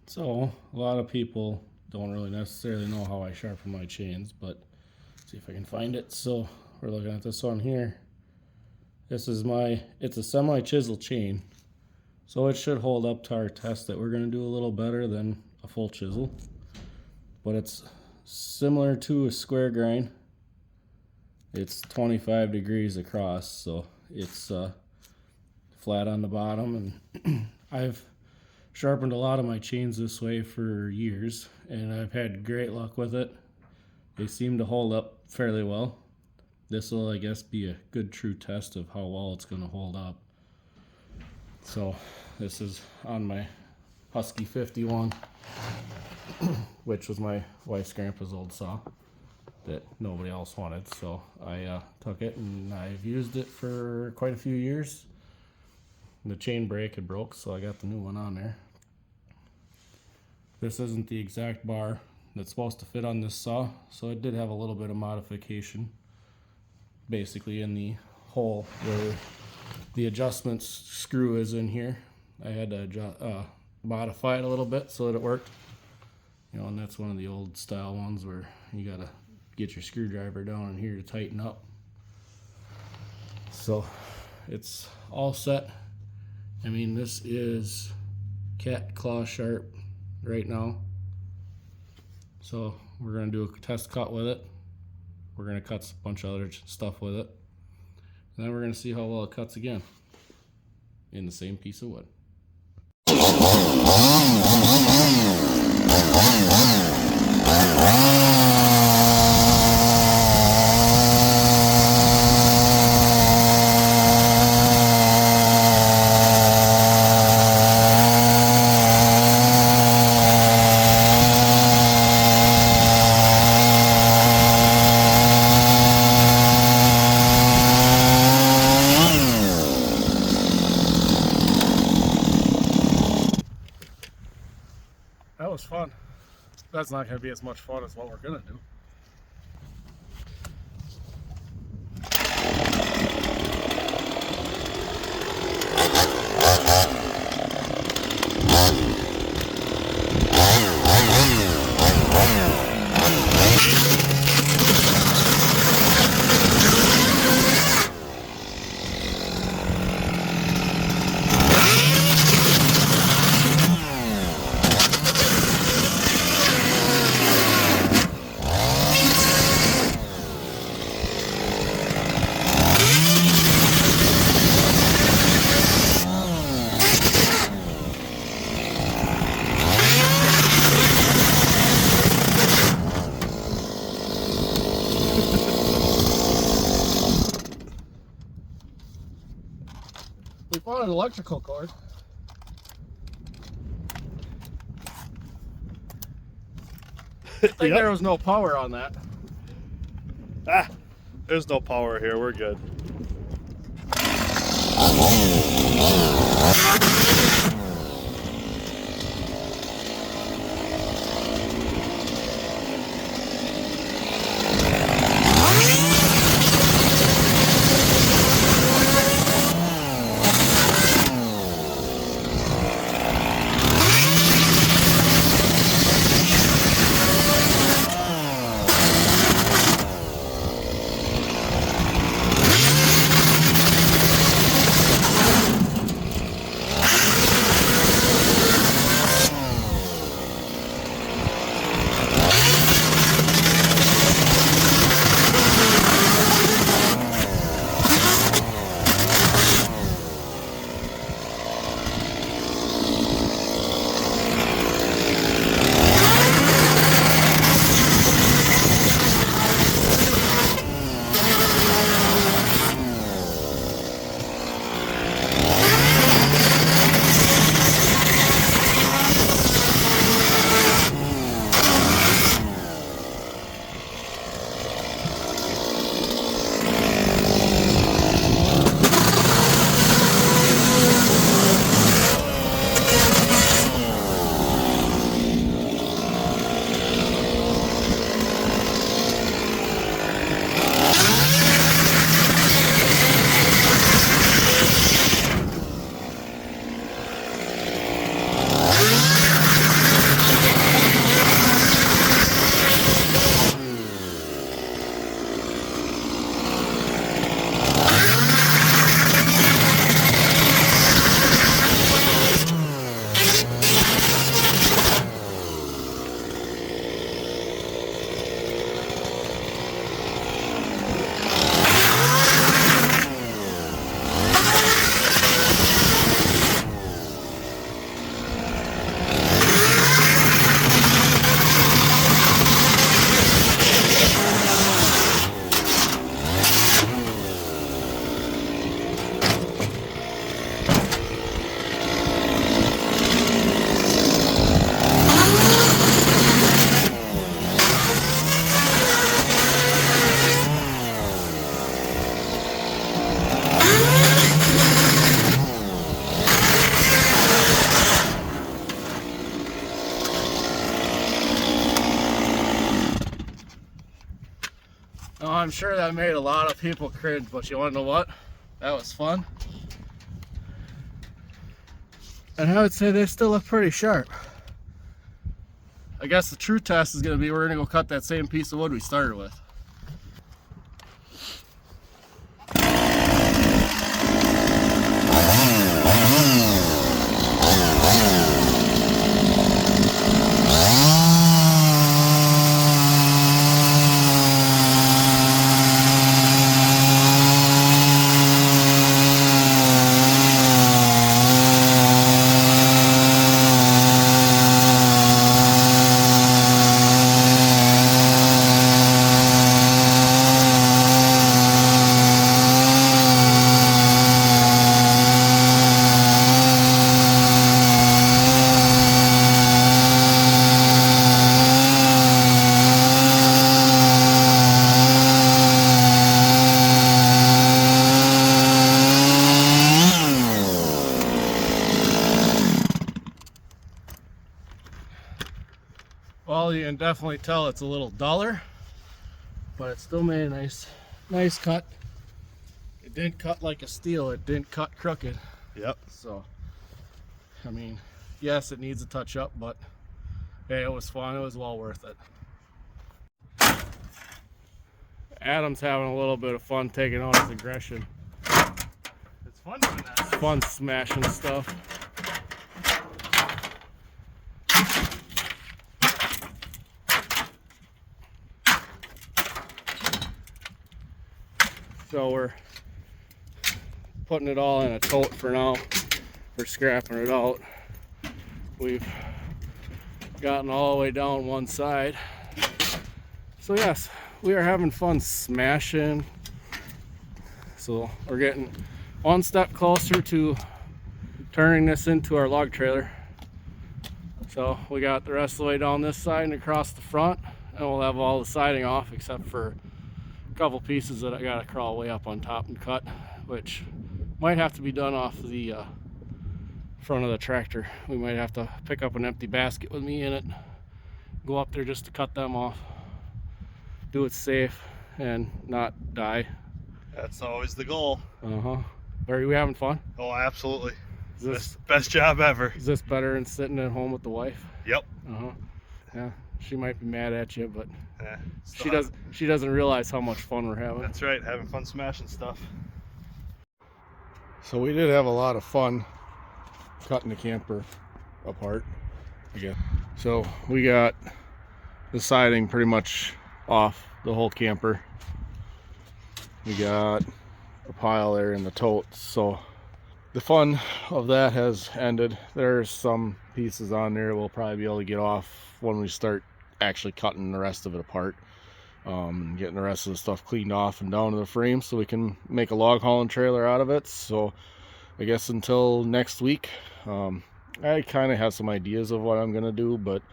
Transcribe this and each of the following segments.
So, a lot of people don't really necessarily know how I sharpen my chains, but let's see if I can find it. So, we're looking at this one here. This is it's a semi-chisel chain. So it should hold up to our test that we're going to do a little better than a full chisel. But it's similar to a square grind. It's 25 degrees across, so it's flat on the bottom. And I've sharpened a lot of my chains this way for years, and I've had great luck with it. They seem to hold up fairly well. This will, I guess, be a good true test of how well it's going to hold up. So this is on my Husky 51, which was my wife's grandpa's old saw that nobody else wanted. So I took it and I've used it for quite a few years. The chain brake had broke, so I got the new one on there. This isn't the exact bar that's supposed to fit on this saw, so it did have a little bit of modification. Basically in the hole where the adjustment screw is in here, I had to modify it a little bit so that it worked. You know, and that's one of the old style ones where you gotta get your screwdriver down in here to tighten up. So it's all set. I mean, this is cat claw sharp right now. So we're gonna do a test cut with it. We're gonna cut a bunch of other stuff with it. And then we're gonna see how well it cuts again in the same piece of wood. That was fun. That's not going to be as much fun as what we're going to do. We found an electrical cord. I think there was no power on that. Ah, there's no power here. We're good. I'm sure that made a lot of people cringe, but you want to know what? That was fun. And I would say they still look pretty sharp. I guess the true test is going to be we're going to go cut that same piece of wood we started with. Well, you can definitely tell it's a little duller, but it still made a nice cut. It didn't cut like a steel, it didn't cut crooked. Yep. So, I mean, yes, it needs a touch up, but hey, it was fun, it was well worth it. Adam's having a little bit of fun taking out his aggression. It's fun doing that. It's fun smashing stuff. So we're putting it all in a tote for now. We're scrapping it out. We've gotten all the way down one side. So yes, we are having fun smashing. So we're getting one step closer to turning this into our log trailer. So we got the rest of the way down this side and across the front, and we'll have all the siding off except for a couple pieces that I gotta crawl way up on top and cut, which might have to be done off the front of the tractor. We might have to pick up an empty basket with me in it, go up there just to cut them off, do it safe and not die. That's always the goal. Are we having fun? Oh, absolutely. Is this Best job ever. Is this better than sitting at home with the wife? Yep. Yeah, she might be mad at you, but Yeah, she doesn't realize how much fun we're having. That's right, having fun smashing stuff. So we did have a lot of fun cutting the camper apart again. So we got the siding pretty much off the whole camper. We got a pile there in the totes. So the fun of that has ended. There's some pieces on there we'll probably be able to get off when we start actually cutting the rest of it apart. Getting the rest of the stuff cleaned off and down to the frame so we can make a log hauling trailer out of it. So I guess until next week, I kind of have some ideas of what I'm gonna do, but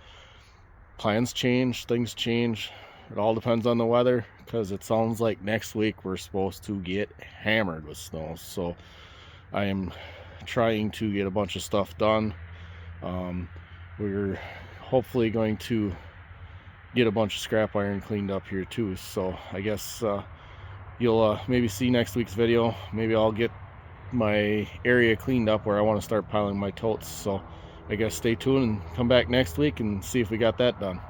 plans change, things change. It all depends on the weather, because it sounds like next week we're supposed to get hammered with snow. So I am trying to get a bunch of stuff done. We're hopefully going to get a bunch of scrap iron cleaned up here too. So I guess you'll maybe see next week's video. Maybe I'll get my area cleaned up where I want to start piling my totes. So I guess stay tuned and come back next week and see if we got that done.